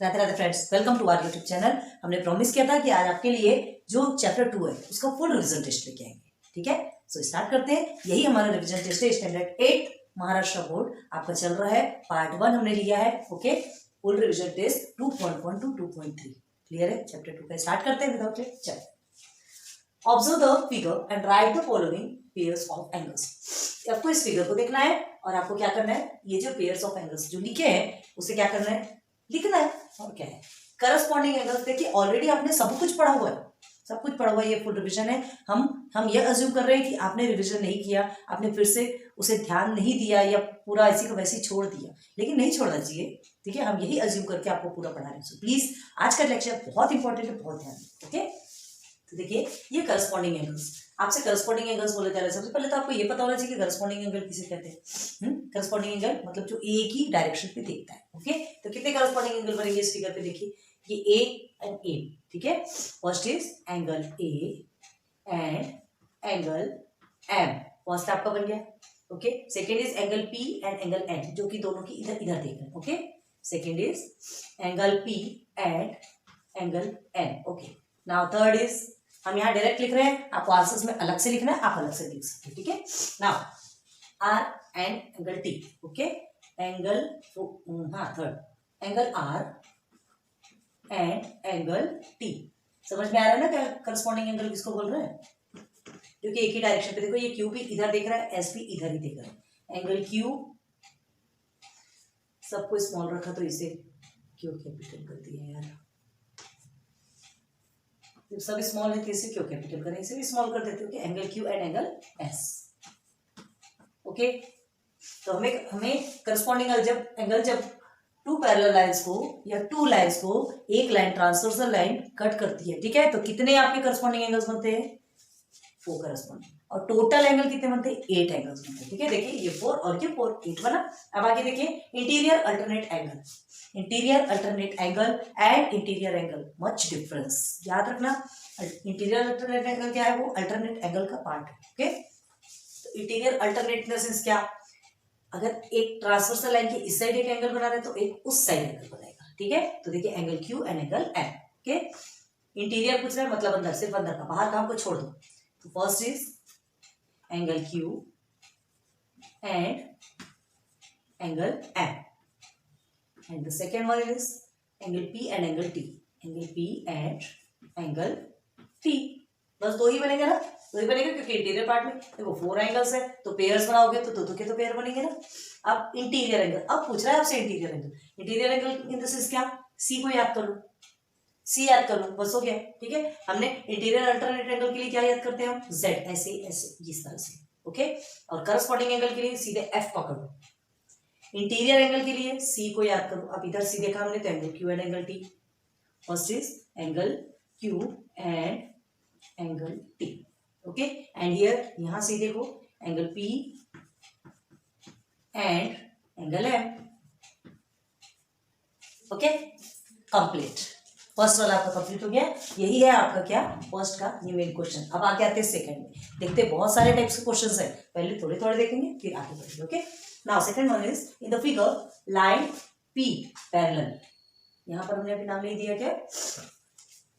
Radhe Radhe friends, welcome to our YouTube channel. हमने promise किया था कि आज आपके लिए जो चैप्टर 2 है उसका फुल रिविजन टेस्ट लेके आएंगे। ठीक है, सो स्टार्ट करते हैं। यही हमारा रिविजन टेस्ट है, स्टैंडर्ड 8 महाराष्ट्र बोर्ड आपका चल रहा है। पार्ट 1 हमने लिया है। Okay, full revision test 2.1 to 2.3 clear है। चैप्टर 2 का स्टार्ट करते हैं विदाउट लेट। चलो, observe the figure and write the following pairs of angles. आपको इस फिगर को देखना है और आपको क्या करना है, ये जो पेयर्स ऑफ एंगल्स जो लिखे हैं उसे क्या करना है, लिखना है। और क्या है करस्पॉन्डिंग एंगल्स। देखिए ऑलरेडी आपने सब कुछ पढ़ा हुआ है, सब कुछ पढ़ा हुआ है, ये फुल रिवीजन है। हम ये अज्यूम कर रहे हैं कि आपने रिवीजन नहीं किया, आपने फिर से उसे ध्यान नहीं दिया या पूरा ऐसी को वैसी छोड़ दिया, लेकिन नहीं छोड़ना चाहिए। ठीक है, हम यही अज्यूम करके आपको पूरा पढ़ा रहे हैं। सो प्लीज आज का लेक्चर बहुत इंपॉर्टेंट है, बहुत ध्यान दें। ओके, तो देखिए ये करस्पॉन्डिंग एंगल्स, आपसे करस्पॉन्डिंग एंगल्स बोले जा रहे हैं। सबसे पहले तो आपको ये पता होना चाहिए कि करस्पॉन्डिंग एंगल किसे कहते हैं। करस्पॉन्डिंग एंगल मतलब जो एक ही डायरेक्शन पे देखता है। ओके, तो कितने करस्पॉन्डिंग एंगल बनेंगे इस फिगर पे, देखिए ये ए एंड ए। ठीक है, first is angle A and angle M, first आपका बन गया। Okay, second is angle P and angle N, जो कि दोनों की इधर इधर देख रहे हैं। Okay, second is angle P and angle N. Okay, now third is, हम यहाँ डायरेक्ट लिख रहे हैं, आपको आंसर्स में अलग से लिखना है, आप अलग से लिख सकते हैं। ठीक है, now R and angle T. Okay, angle third angle R and angle T. समझ में आ रहा है ना क्या करस्पॉन्डिंग एंगल किसको बोल रहे हैं, क्योंकि एक ही डायरेक्शन पे देखो, ये क्यू भी इधर देख रहा है, एस भी इधर ही देख रहा है। एंगल क्यू, सबको स्मॉल रखा तो इसे क्यों कैपिटल कर दिया यार, जब सब स्मॉल है तो इसे क्यों कैपिटल करें, इसे भी स्मॉल कर देते हो। Angle Q and angle S. Okay, तो हमें करस्पॉन्डिंग जब टू पैरेलल लाइंस को या टू लाइंस को एक लाइन ट्रांसवर्सल लाइन कट करती है, ठीक है, तो कितने आपके करस्पॉन्डिंग एंगल्स बनते हैं, 4 करस्पॉन्डिंग। और टोटल एंगल कितने बनते हैं, 8 एंगल्स बनते हैं। ठीक है, देखिए ये 4 और ये 4, 8 बना। अब आगे देखिए interior alternate angle, interior alternate angle and interior angle much difference. याद रखना, इंटीरियर अल्टरनेट एंगल क्या है, वो अल्टरनेट एंगल का पार्ट है। ओके, तो interior alternate in the sense क्या, अगर एक ट्रांसवर्सल लाइन के इस साइड एक एंगल बना रहे हैं तो एक उस साइड एंगल बनाएगा। ठीक है, तो देखिए angle Q and angle M. Okay, interior पूछ रहा है मतलब अंदर, सिर्फ अंदर का, बाहर काम को छोड़ दो। तो first is angle Q and angle M and the second one is angle P and angle T, angle P and angle T। बस दो ही बनेगा ना, दो ही बनेगा क्योंकि इंटीरियर पार्ट में देखो 4 एंगल्स है, तो पेयर्स बनाओगे तो दो के तो पेयर बनेंगे ना। अब इंटीरियर एंगल, अब पूछ रहा है आपसे interior angle, interior angle in the sense क्या, सी को याद कर लो, सी याद कर लो, बस हो गया। ठीक है, हमने इंटीरियर अल्टरनेट एंगल के लिए क्या याद करते हैं हम, जेड, ऐसे ऐसे इस तरह से। ओके, और करस्पॉन्डिंग एंगल के लिए सीधे एफ पकड़ लो। इंटीरियर एंगल के लिए सी को याद करो। अब इधर सी देखा हमने तो angle Q and angle T, first is angle Q and angle T. Okay, and here यहां से देखो angle P and angle M. Okay, complete, first वाला आपका कंप्लीट हो गया। यही है आपका क्या, फर्स्ट का ये मेन क्वेश्चन। अब आगे आते हैं सेकंड में, देखते हैं बहुत सारे टाइप्स के क्वेश्चंस है, पहले थोड़े थोड़े देखेंगे फिर आगे बढ़ेंगे। Okay, now second one is in the figure line P parallel, यहां पर हमने अभी नाम नहीं दिया क्या,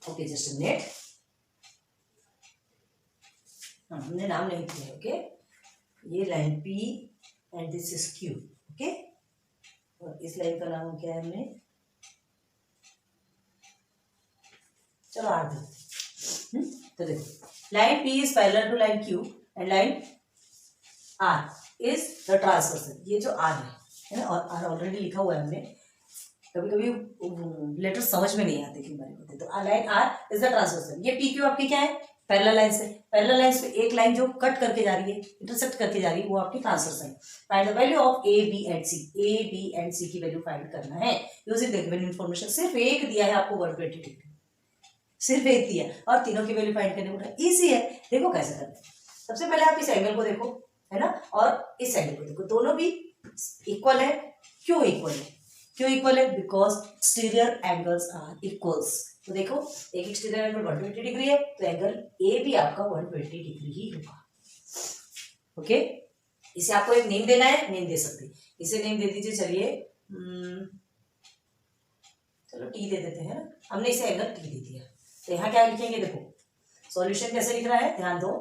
ओके जस्ट a minute, हमने नाम नहीं दिया। ओके, ये line P and this is Q। Okay, और इस लाइन का नाम क्या है हमने, चलो आर दे। तो देखो line P is parallel to line Q and line R is the transversal. ये जो आर है ना, और आर ऑलरेडी लिखा हुआ है हमने, कभी कभी लेटर समझ में नहीं आते क्यों बारे होते, तो line R is the transversal. ये पी क्यू आपकी क्या है, पैरेलल लाइन से, पैरेलल लाइन पे एक लाइन जो कट करके जा रही है, इंटरसेक्ट करके जा रही है, वो आपकी ट्रांसवर्सल है। Find the value of A B and C, A B and C की वैल्यू फाइंड करना है यूजिंग द गिवन इन्फॉर्मेशन। सिर्फ एक दिया है आपको 120 डिग्री, सिर्फ एक दिया और तीनों की वैल्यू फाइंड करने को इजी है। देखो कैसे करते हैं, सबसे पहले आप इस एंगल को देखो, है ना, और इस एंगल को देखो, दोनों भी इक्वल है। क्यों इक्वल है, क्यों इक्वल है, because exterior angles are equals. तो देखो एक एक्सटीरियर एंगल 120 डिग्री है, तो एंगल ए भी आपका 120 डिग्री ही होगा। ओके, इसे आपको एक नेम देना है, नेम दे सकते, इसे नेम दे दीजिए, चलिए चलो टी दे देते हैं ना, हमने इसे एंगल टी दे दिया। तो यहाँ क्या लिखेंगे, देखो सॉल्यूशन कैसे लिख रहा है, ध्यान दो।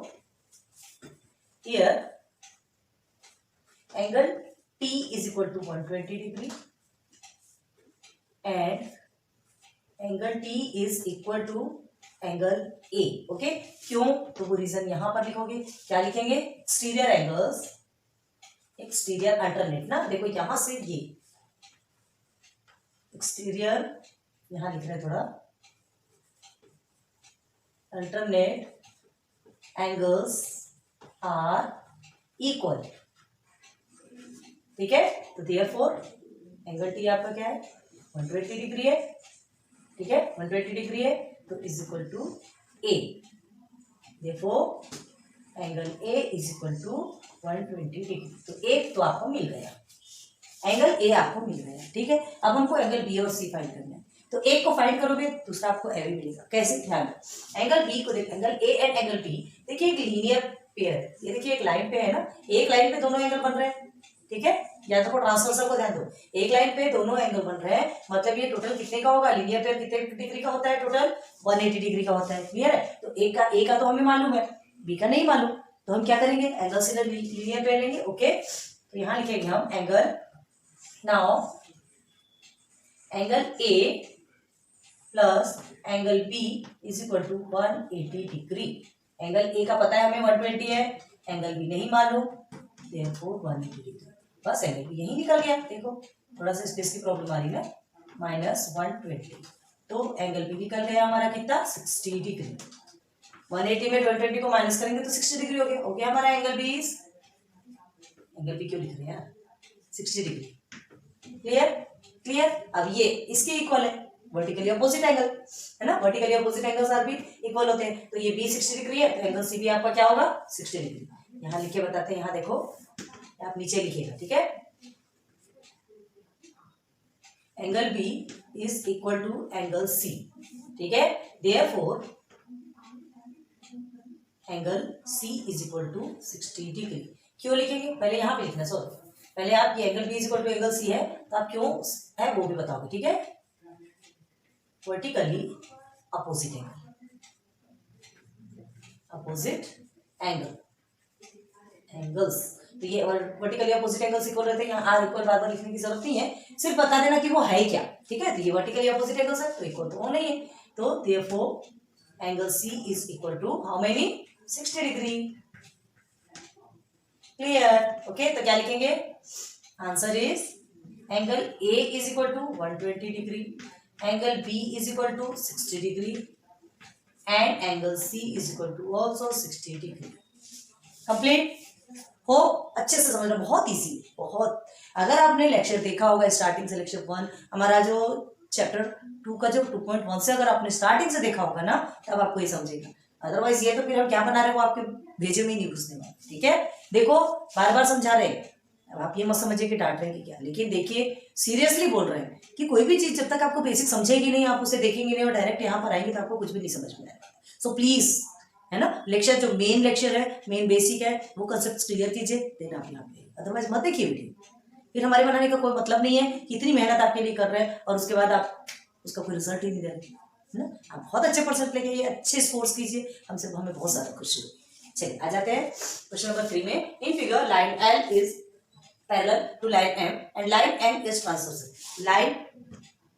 Here angle T is equal to 120 degree and angle T is equal to angle A. Okay, क्यों, तो वो रीजन यहां पर लिखोगे। क्या लिखेंगे, एक्सटीरियर एंगल्स, एक्सटीरियर अल्टरनेट ना, देखो यहां से ये एक्सटीरियर यहां लिख रहे हैं थोड़ा, अल्टरनेट एंगल्स आर इक्वल। ठीक है, तो देयरफॉर एंगल टी आपका क्या है, 120 डिग्री है। ठीक है, 120 डिग्री है, तो is equal to A. Therefore angle A is equal to 120 degree. तो एक तो आपको मिल गया, एंगल ए आपको मिल गया। ठीक है, अब हमको एंगल बी और सी फाइंड करना है। तो एक को फाइंड करोगे, दूसरा आपको ए भी मिलेगा। कैसे, ध्यान दो, एंगल बी को देखो, angle A and angle B, देखिए एक लीनियर पेयर है। ये देखिए एक लाइन पे है ना, एक लाइन पे दोनों एंगल बन रहे हैं। ठीक है, या तो ट्रांसवर्सल को ध्यान दो, एक लाइन पे दोनों एंगल बन रहे हैं, मतलब ये टोटल कितने का होगा, लीनियर पेयर कितने डिग्री का होता है, टोटल 180 डिग्री का होता है। क्लियर है, तो ए का तो हमें मालूम है, बी का नहीं मालूम, तो हम क्या करेंगे, एंगल से लीनियर पेयर लेंगे। ओके, तो यहां लिखेंगे हम angle, now angle A plus angle B is equal to 180 degree. Angle A का पता है हमें 120 है, एंगल बी नहीं मालूम, देयरफॉर 180 डिग्री। बस एंगल बी यही निकल गया। देखो थोड़ा सा स्पेस की प्रॉब्लम आ रही है, -120, तो एंगल बी निकल गया हमारा कितना, 60 डिग्री। 180 में 120 को माइनस करेंगे तो 60 डिग्री हो गया। ओके, हमारा एंगल बी क्यों लिख रहे हैं यार, 60 डिग्री। Clear, clear. अब ये इसके इक्वल है, वर्टिकली अपोजिट एंगल है ना, वर्टिकली अपोजिट एंगल्स आर भी इक्वल होते हैं। तो ये बी 60 डिग्री है, तो एंगल सी भी आपका क्या होगा, 60 डिग्री। यहाँ लिख के बताते हैं, यहाँ देखो, आप नीचे लिखिएगा। ठीक है, angle B is equal to angle C. ठीक है, therefore angle C is equal to 60 degree. क्यों लिखेंगे, पहले यहाँ पे लिखना, सॉरी पहले आप ये angle B is equal to angle C है, तो आप क्यों है वो भी बताओगे। ठीक है, vertically opposite angle, opposite angle, angles, तो ये वर्टिकली अपोजिट एंगल्स इक्वल रहते हैं। यहाँ आर इक्वल बार बार लिखने की जरूरत नहीं है, सिर्फ बता देना कि वो है क्या। ठीक है, तो ये वर्टिकली अपोजिट एंगल्स है, तो इक्वल तो वो नहीं है, तो therefore angle C is equal to how many, 60 degree. Clear, okay, तो क्या लिखेंगे, answer is angle A is equal to 120 degree, angle B is equal to 60 degree and angle C is equal to also 60 degree. Complete हो, अच्छे से समझना, बहुत easy, बहुत। अगर आपने लेक्चर देखा होगा स्टार्टिंग से, लेक्चर 1 हमारा जो चैप्टर 2 का जो 2.1 से अगर आपने स्टार्टिंग से देखा होगा ना, तब आपको ये समझेगा। अदरवाइज ये तो फिर हम क्या बना रहे हैं, वो आपके भेजे में ही नहीं घुसने वाले। ठीक है, देखो बार बार समझा रहे हैं, अब आप ये मत समझिए कि डांट रहे हैं कि क्या, लेकिन देखिए सीरियसली बोल रहे हैं कि कोई भी चीज जब तक आपको बेसिक समझेगी नहीं, आप उसे देखेंगे नहीं और डायरेक्ट यहाँ पर आएंगे, तो आपको कुछ भी नहीं समझ में आएगा। सो प्लीज, है ना, लेक्चर जो मेन लेक्चर है, मेन बेसिक है, वो कंसेप्ट क्लियर कीजिए, देन आप यहाँ पे, अदरवाइज मत देखिए वीडियो, फिर हमारे बनाने का कोई मतलब नहीं है कि इतनी मेहनत आपके लिए कर रहे हैं और उसके बाद आप उसका कोई रिजल्ट ही नहीं दे रहे, है ना। आप बहुत अच्छे परसेंट लेके आइए, अच्छे स्कोर्स कीजिए, हमसे हमें बहुत ज्यादा खुशी होगी। चलिए आ जाते हैं क्वेश्चन नंबर 3 में। In figure line L is parallel to line M and line N is transversal. Line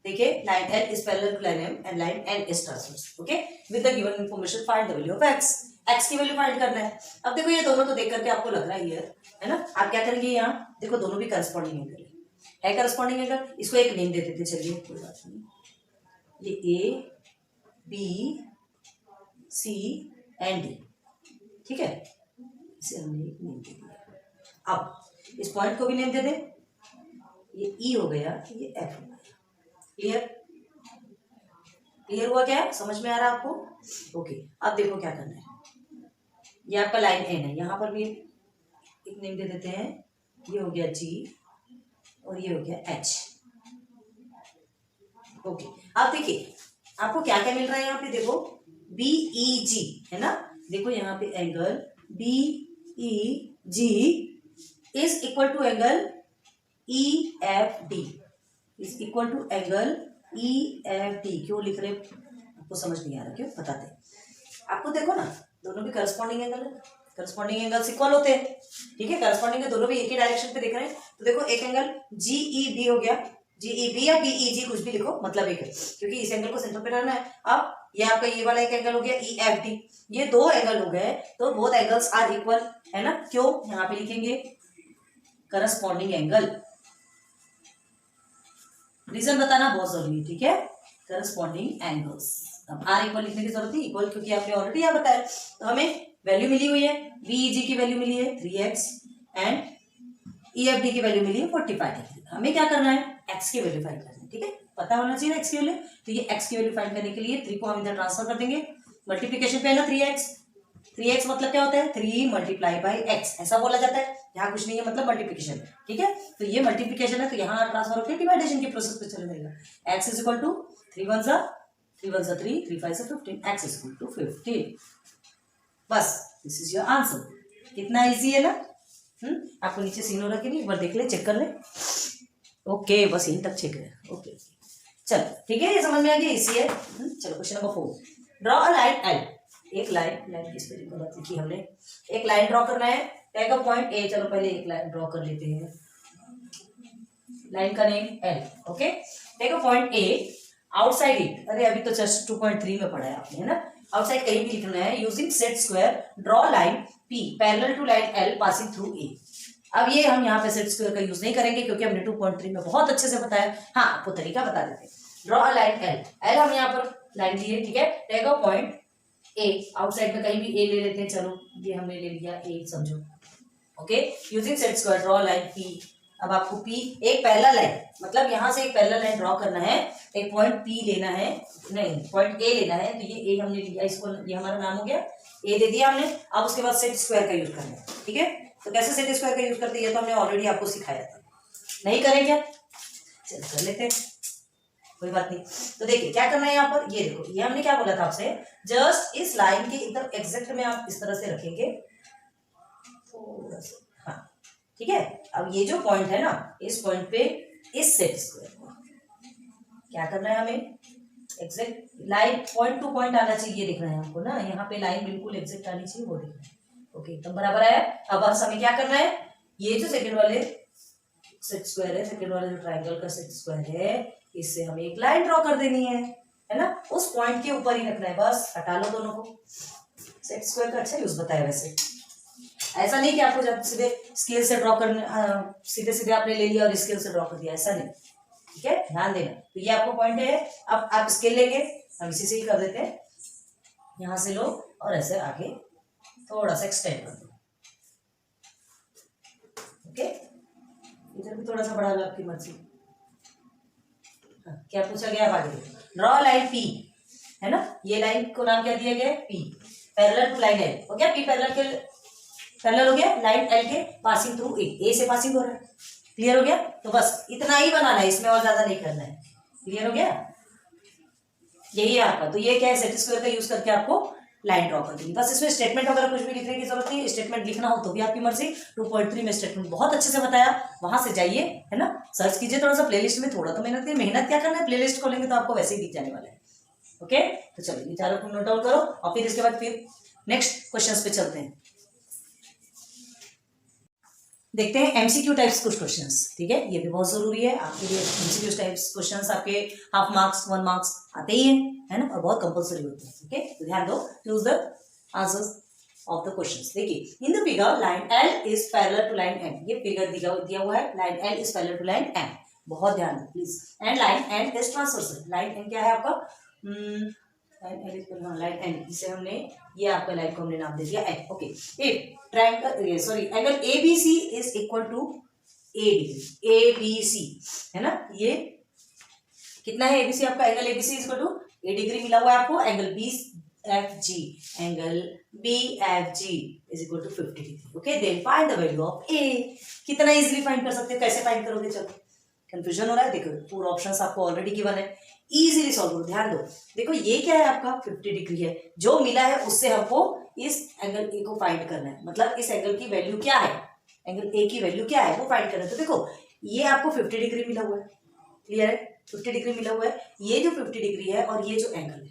देखिए, line L is parallel to line M and line N is transversal. Okay, with the given information find the value of X. X की value find करना है। अब देखो ये दोनों तो देख करके आपको लग रहा है ये है ना, आप क्या करेंगे, यहाँ देखो दोनों भी करस्पॉन्डिंग एंगल है करस्पॉन्डिंग एंगल, इसको एक नेम दे देते, चलिए कोई बात नहीं, ये A B C and D. ठीक है, इसे हमने एक नेम दे दिया। अब इस पॉइंट को भी नेम दे दें, ये ई हो गया, ये एफ हो गया। क्लियर, क्लियर हुआ क्या, समझ में आ रहा है आपको। ओके, अब देखो क्या करना है, ये आपका लाइन एन है, यहाँ पर भी एक नेम दे देते हैं, ये हो गया जी और ये हो गया एच। ओके, अब देखिए आपको क्या क्या मिल रहा है यहाँ पे, देखो बी ई जी है ना, देखो यहाँ पे angle B E G is equal to angle E F D is equal to angle EFT क्यों लिख रहे आपको समझ नहीं आ रहा, क्यों बताते हैं आपको। देखो ना दोनों भी करस्पॉन्डिंग एंगल है, करस्पॉन्डिंग एंगल्स इक्वल होते हैं, ठीक है, करस्पॉन्डिंग है, दोनों भी एक ही डायरेक्शन पे दिख रहे हैं। तो देखो एक एंगल GEB हो गया, GEB या BEG कुछ भी लिखो, मतलब एक है, क्योंकि इस एंगल को सेंटर पे रहना है। अब ये आपका ये वाला एक एंगल हो गया EFD, ये दो एंगल हो गए, तो बोथ एंगल्स आर इक्वल, है ना। क्यों, यहाँ पे लिखेंगे करस्पॉन्डिंग एंगल, रीजन बताना बहुत जरूरी है, ठीक है, करस्पॉन्डिंग एंगल्स। अब आर इक्वल लिखने की जरूरत है, इक्वल क्योंकि आपने ऑलरेडी यहाँ बताया। तो हमें वैल्यू मिली हुई है, BEG की वैल्यू मिली है 3x एंड EFD की वैल्यू मिली है 45 डिग्री। हमें क्या करना है, x की वैल्यू फाइंड करनी है, ठीक है, पता होना चाहिए x की वैल्यू। तो ये x की वैल्यू फाइंड करने के लिए 3 को हम इधर ट्रांसफर कर देंगे, मल्टीप्लीकेशन पे है ना 3x मतलब क्या होता है 3 मल्टीप्लाई बाई x, ऐसा बोला जाता है। यहाँ कुछ नहीं है, मतलब मल्टीप्लीकेशन, ठीक है। तो ये मल्टीप्लीकेशन है, तो यहाँ ट्रांसफर होकर डिवाइडेशन की प्रोसेस पे चले जाएगा। x इज इक्वल टू 3 1 जा 3 1 जा 3 3 5 जा 15, x इज इक्वल टू 15। बस दिस इज योर आंसर। कितना इजी है ना। आपको नीचे सीन हो रहा कि नहीं, एक बार देख ले, चेक कर ले। ओके, बस यहीं तक चेक है। ओके चलो ठीक है, ये समझ में आ गया, इसी है। चलो question number 4, draw a line L. एक लाइन किस पे लिखी हमने, एक लाइन ड्रॉ करना है, टेक अ पॉइंट ए। चलो पहले एक लाइन ड्रॉ कर लेते हैं, लाइन का name L, okay. Take a point A outside it, अरे अभी तो जस्ट 2.3 में पढ़ा है आपने, है ना। आउटसाइड कहीं भी लिखना है, using set square draw line P parallel to line L passing through A। अब ये हम यहाँ पे सेट स्क्वायर का यूज नहीं करेंगे, क्योंकि हमने 2.3 में बहुत अच्छे से बताया। हाँ, आपको तरीका बता देते हैं। ड्रॉ अ लाइन L हम यहाँ पर लाइन ली है, ठीक है। Take a point A, outside में कहीं भी A ले लेते हैं, चलो ये हमने ले लिया A समझो, okay. Using set square draw line P। अब आपको P एक पैरेलल लाइन, मतलब यहाँ से एक पैरेलल लाइन ड्रॉ करना है, एक पॉइंट P लेना है, नहीं पॉइंट A लेना है। तो ये A हमने लिया, इसको ये हमारा नाम हो गया A, दे दिया हमने। अब उसके बाद सेट स्क्वायर का यूज करना है, ठीक है। तो कैसे सेट स्क्वायर का यूज करते हैं, ये तो हमने ऑलरेडी आपको सिखाया था, नहीं करें क्या, चलो कर लेते हैं, कोई बात नहीं। तो देखिए क्या करना है यहाँ पर, ये देखो, ये हमने क्या बोला था आपसे, जस्ट इस लाइन के एकदम एग्जैक्ट में आप इस तरह से रखेंगे थोड़ा सा, हाँ ठीक है। अब ये जो पॉइंट है ना, इस पॉइंट पे इस सेट स्क्वायर को क्या करना है, हमें exact line point two point आना चाहिए, ये देखना है हमको ना, यहाँ पे लाइन बिल्कुल एग्जैक्ट आनी चाहिए, वो देखना है, ओके एकदम बराबर आया। अब बस हमें क्या करना है, ये जो सेकंड वाले सेट स्क्वायर है, सेकंड वाले जो ट्रायंगल का सेट स्क्वायर है, इससे हमें एक लाइन ड्रॉ कर देनी है ना, उस पॉइंट के ऊपर ही रखना है, बस हटा लो दोनों को। सेट स्क्वायर का अच्छा यूज बताया वैसे, ऐसा नहीं कि आपको जब सीधे स्केल से ड्रॉ करने, सीधे सीधे आपने ले लिया और स्केल से ड्रॉ कर दिया, ऐसा नहीं, ठीक है, ध्यान देना। तो ये आपको पॉइंट है, अब आप स्केल लेंगे, हम इसी से ही कर देते हैं, यहां से लो और ऐसे आगे थोड़ा सा एक्सटेंड कर दो, ओके। इधर भी थोड़ा सा बढ़ा लो, आपकी मर्जी। क्या पूछा गया, अब आगे ड्रॉ लाइन P, है ना, ये लाइन को नाम क्या दिया गया, P parallel to line L, हो गया। P पैरेलल हो गया लाइन L के पासिंग थ्रू A से पासिंग हो रहा है, क्लियर हो गया। तो बस इतना ही बनाना है, इसमें और ज्यादा नहीं करना है, क्लियर हो गया, यही है आपका। तो ये क्या है, सेट स्क्वायर का यूज करके आपको लाइन ड्रॉ कर देंगे, बस इसमें स्टेटमेंट वगैरह कुछ भी लिखने की जरूरत नहीं है। स्टेटमेंट लिखना हो तो भी आपकी मर्जी, 2.3 में स्टेटमेंट बहुत अच्छे से बताया, वहां से जाइए, है ना, सर्च कीजिए थोड़ा सा, प्लेलिस्ट में थोड़ा तो मेहनत क्या करना है, प्लेलिस्ट खोलेंगे तो आपको वैसे ही दिख जाने वाला है, ओके। तो चलो ये चारों को नोट डाउन करो, और फिर इसके बाद फिर नेक्स्ट क्वेश्चन पे चलते हैं। देखते हैं एमसीक्यू टाइप्स कुछ क्वेश्चंस, ठीक है, ये भी बहुत जरूरी है आपके लिए। एमसीक्यू टाइप्स क्वेश्चंस आपके हाफ मार्क्स 1 मार्क्स आते ही है ना, और बहुत कंपलसरी होते हैं, ओके। तो ध्यान दो, choose the answers of the questions. देखिए in the figure line L is parallel to line M, ये फिगर दिया हुआ है, line L is parallel to line M, बहुत ध्यान दो please. And line N is transversal, line N क्या है आपका, लाइन N, जिसे हमने ये आपका लाइन को हमने नाम दे दिया N, okay. If triangle sorry angle ABC is equal to A degree, ABC है ना, ये कितना है ABC आपका, angle ABC is equal to A degree मिला हुआ है आपको, angle BFG, angle BFG is equal to 50 degree, okay. Then find the value of A, कितना इजीली फाइंड कर सकते हो, कैसे फाइंड करोगे, चलो कंफ्यूजन हो रहा है, देखो पूरा ऑप्शंस आपको ऑलरेडी गिवन है, इजीली सॉल्व करो, ध्यान दो। देखो ये क्या है आपका 50 डिग्री है, जो मिला है उससे हमको इस एंगल ए को फाइंड करना है, मतलब इस एंगल की वैल्यू क्या है, एंगल ए की वैल्यू क्या है वो फाइंड करना है। तो देखो ये आपको 50 डिग्री मिला हुआ है, क्लियर है, 50 डिग्री मिला हुआ है, ये जो 50 डिग्री है और ये जो एंगल है,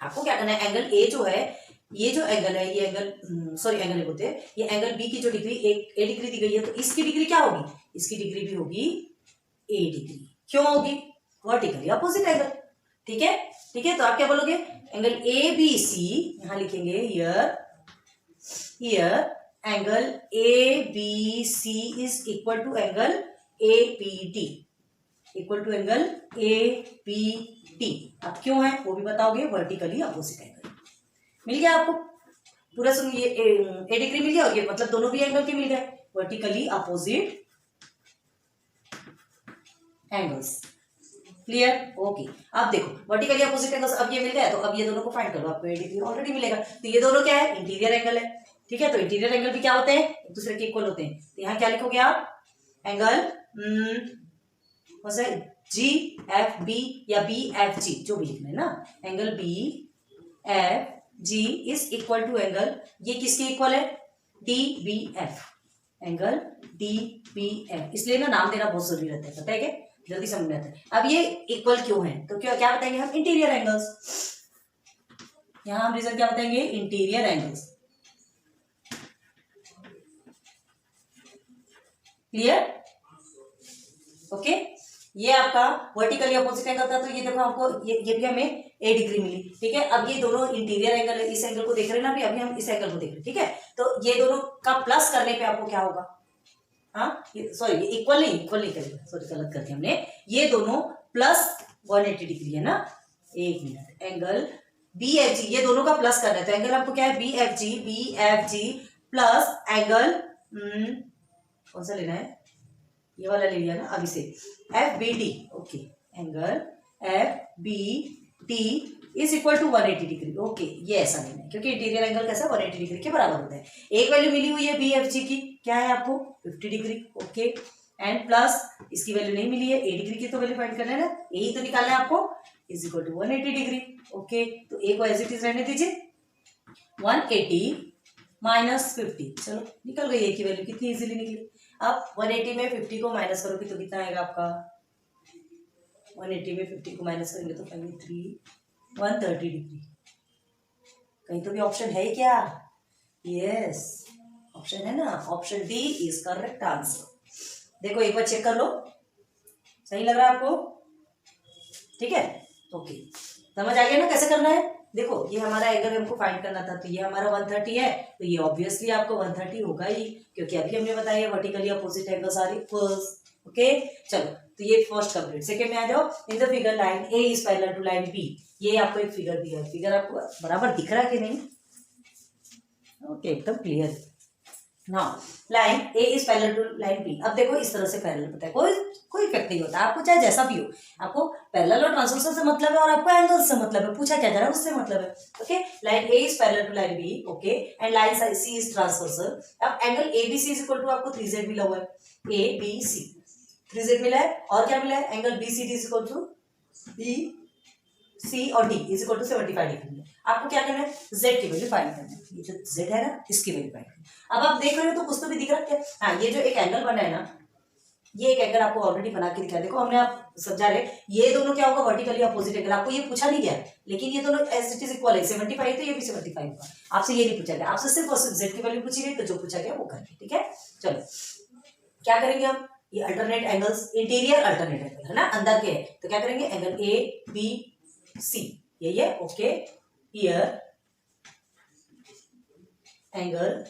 आपको क्या करना है, एंगल ए जो है, ये जो एंगल है, ये एंगल सॉरी एंगल नहीं बोलते, ये एंगल बी की जो डिग्री ए डिग्री दी गई है, तो इसकी डिग्री क्या होगी, इसकी डिग्री भी होगी ए डिग्री। क्यों होगी, वर्टिकली अपोजिट एंगल। ठीक है, ठीक है, तो आप क्या बोलोगे, एंगल ए बी सी, यहां लिखेंगे here angle A B C is equal to angle A P D, equal to angle A P T. अब क्यों है वो भी बताओगे, वर्टिकली अपोजिट एंगल। मिल गया आपको पूरा, सुन ये ए डिग्री मिल गया और ये मतलब दोनों भी एंगल के मिल गए, vertically opposite angles. Clear, okay. अब देखो वर्टिकली अपोजिट एंगल्स, अब ये मिल गया, तो अब ये दोनों को फाइंड करो, आपको ए डिग्री ऑलरेडी मिलेगा। तो ये दोनों क्या है, इंटीरियर एंगल है। ठीक है, तो इंटीरियर एंगल भी क्या होते हैं, एक दूसरे के इक्वल होते हैं। तो यहाँ क्या लिखोगे आप, एंगल जी एफ बी या बी एफ जी, जो भी लिखना है ना, angle B F G is equal to angle, ये किसके इक्वल है, D B F, angle D B F. इसलिए ना नाम देना बहुत जरूरी रहता है, पता है क्या, जल्दी समझ में आता है। अब ये इक्वल क्यों है, तो क्या बताएंगे हम, इंटीरियर एंगल्स। यहां हम रीजन क्या बताएंगे, इंटीरियर एंगल्स। Clear, okay. ये आपका वर्टिकली अपोजिट एंगल था, तो ये देखो आपको ये भी हमें ए डिग्री मिली। ठीक है, अब ये दोनों इंटीरियर एंगल है, इस एंगल को देख रहे हैं ना अभी हम इस एंगल को देख रहे हैं। ठीक है, तो ये दोनों का प्लस करने पे आपको क्या होगा, हाँ सॉरी ये इक्वल नहीं करेगा, सॉरी गलत करके हमने, ये दोनों प्लस 180 डिग्री है ना, एक minute, angle B F G, ये दोनों का प्लस करना है, तो एंगल आपको क्या है, B F G plus angle कौन सा लेना है, ये वाला ले लिया ना अभी से, F B D. Okay, angle F B D is equal to 180 degree. Okay, ये ऐसा लेना है क्योंकि इंटीरियर एंगल कैसा 180 डिग्री के बराबर होता है। एक वैल्यू मिली हुई है बी एफ जी की, क्या है आपको 50 डिग्री। ओके, एंड प्लस इसकी वैल्यू नहीं मिली है, ए डिग्री की तो वैल्यू फाइंड करना है ना, यही तो निकालना है आपको, is equal to 180 degree. Okay, तो ए को एज इट इज रहने दीजिए, 180 माइनस 50, चलो निकल गई ए की वैल्यू, कितनी इजीली निकली। अब 180 में 50 को माइनस करोगे तो कितना आएगा आपका, 180 में 50 को माइनस करेंगे तो पाएंगे 130 डिग्री। कहीं तो भी ऑप्शन है क्या, यस ऑप्शन है ना, option D is correct answer. देखो एक बार चेक कर लो, सही लग रहा है आपको, ठीक है, ओके, समझ आ गया ना कैसे करना है। देखो ये हमारा एंगल हमको फाइंड करना था, तो ये हमारा 130 है, तो ये ऑब्वियसली आपको 130 होगा ही, क्योंकि अभी हमने बताया vertically opposite angles are equals. Okay, चलो तो ये फर्स्ट कंप्लीट। सेकंड में आ जाओ, in the figure line A is parallel to line B. ये आपको एक फिगर दिया है, फिगर आपको बराबर दिख रहा है कि नहीं, ओके एकदम clear. Now line A is parallel to line B. अब देखो इस तरह से पैरेलल होता है, कोई इफेक्ट नहीं होता, आपको चाहे जैसा भी हो, आपको पैरेलल और ट्रांसवर्सल से मतलब है और आपको एंगल से मतलब है, पूछा क्या जा रहा है उससे मतलब है। Okay, line A is parallel to line B, okay, and line C is transversal. अब angle A B C is equal to आपको 3z मिला हुआ है, ए बी सी 3z मिला है, और क्या मिला है, angle B C D is equal to B C और D is equal to 75 degree. आपको क्या करना है, z की वैल्यू फाइंड करना है, ये जो z है ना इसकी वैल्यू फाइंड करना है। अब आप देख रहे हो तो कुछ तो भी दिख रहा है, हाँ ये जो एक एंगल बना है ना, ये एक एंगल आपको ऑलरेडी बना के दिखाया, देखो हमने आप समझा रहे, ये दोनों क्या होगा, वर्टिकली अपोजिट एंगल। आपको ये पूछा नहीं गया, लेकिन ये दोनों एज इट इज इक्वल है, 75 तो ये भी 75 होगा, आपसे ये नहीं पूछा गया, आपसे सिर्फ और सिर्फ z की वैल्यू पूछी गई, तो जो पूछा गया वो करके, ठीक है। चलो क्या करेंगे हम, ये alternate angles, interior alternate angle है ना, अंदर के है, तो क्या करेंगे, एंगल ए बी सी यही है। Okay, here angle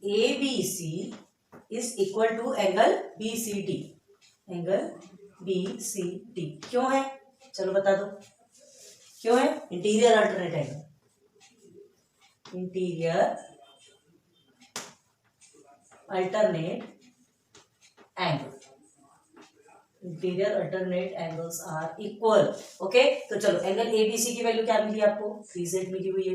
A B C is equal to angle B C D, angle B C D क्यों है, चलो बता दो क्यों है, interior alternate angle, interior alternate angle, interior alternate angles are equal. Okay, तो चलो एंगल ए बी सी की वैल्यू क्या मिली आपको, 3z मिली हुई है,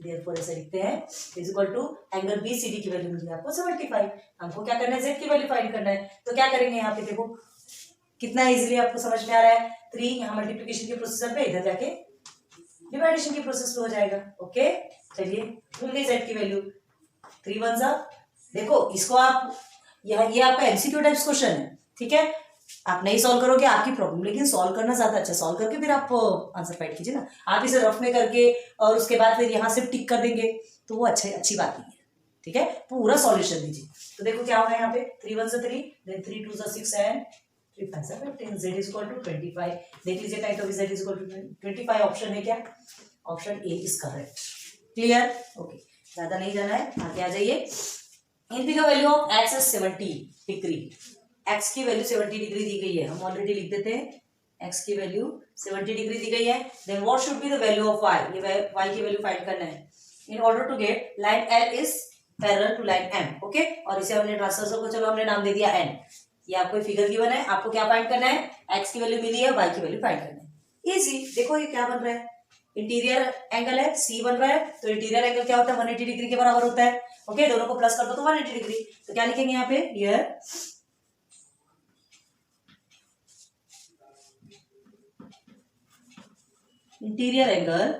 देयरफॉर ऐसे लिखते हैं, is equal to angle B C D की वैल्यू मिली आपको 75। हमको क्या करना है, z की वैल्यू फाइंड करना है, तो क्या करेंगे यहाँ पे देखो कितना इजीली आपको समझ में आ रहा है, 3 यहाँ मल्टीप्लिकेशन के प्रोसेसर पे, इधर जाके डिवाइडेशन के प्रोसेस पे हो जाएगा। ओके, चलिए मिल गई z की वैल्यू 3 1 सा। देखो इसको आप ये आपका एमसीक्यू टाइप्स क्वेश्चन है, ठीक है, आप नहीं सॉल्व करोगे आपकी प्रॉब्लम, लेकिन सॉल्व करना ज्यादा अच्छा, सॉल्व करके फिर आप आंसर फाइंड कीजिए ना। आप इसे रफ में करके और उसके बाद फिर यहाँ से टिक कर देंगे तो वो अच्छी बात नहीं है, ठीक है। पूरा सॉल्यूशन दीजिए। तो देखो क्या होगा यहाँ पे, 3 1 3, then 3 2 6 and 3 5 15, z is equal to 25। देख लीजिए टाइम तो z is equal to 25 option है क्या, option A is correct. Clear, okay, ज्यादा नहीं जाना है, आगे आ जाइए। In the value of x is 70 degree, x की वैल्यू 70 डिग्री दी गई है, हम ऑलरेडी लिख देते हैं x की वैल्यू 70 डिग्री दी गई है। Then what should be the value of y, ये y की वैल्यू फाइंड करना है। In order to get line L is parallel to line M, okay, और इसे हमने ट्रांसवर्सल को चलो हमने नाम दे दिया N। ये आपको फिगर गिवन है, आपको क्या फाइंड करना है, x की वैल्यू मिली है, y की वैल्यू फाइंड करना है। इजी, देखो ये क्या बन रहा है, इंटीरियर एंगल है C बन रहा है, तो इंटीरियर एंगल क्या होता है 180 डिग्री के बराबर होता है, ओके, दोनों को प्लस कर दो तो 180 डिग्री। तो क्या लिखेंगे यहाँ पे, here interior angle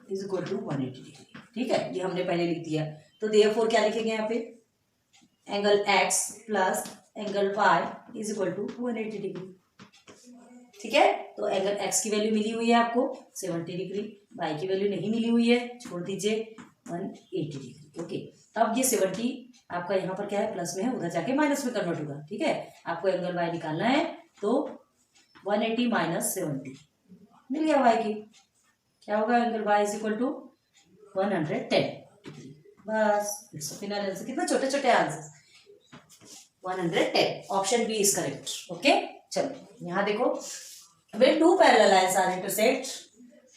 is equal to 180 degree, ठीक है, ये हमने पहले लिख दिया। तो देयरफॉर क्या लिखेंगे यहाँ पे, angle x plus angle y is equal to 180 degree, ठीक है। तो एंगल x की वैल्यू मिली हुई है आपको 70 डिग्री, y की वैल्यू नहीं मिली हुई है, छोड़ दीजिए 180 डिग्री, ओके। तब ये 70 आपका यहाँ पर क्या है, प्लस में है, उधर जाके माइनस में कन्वर्ट होगा, ठीक है। आपको एंगल y निकालना है, तो 180 माइनस 70 मिल गया y की, क्या होगा, angle y is equal to 110 degree, बस इट्स फाइनल आंसर। कितना छोटे छोटे answer, 110, option B is correct, okay. चलो यहाँ देखो, when two parallel lines are intersect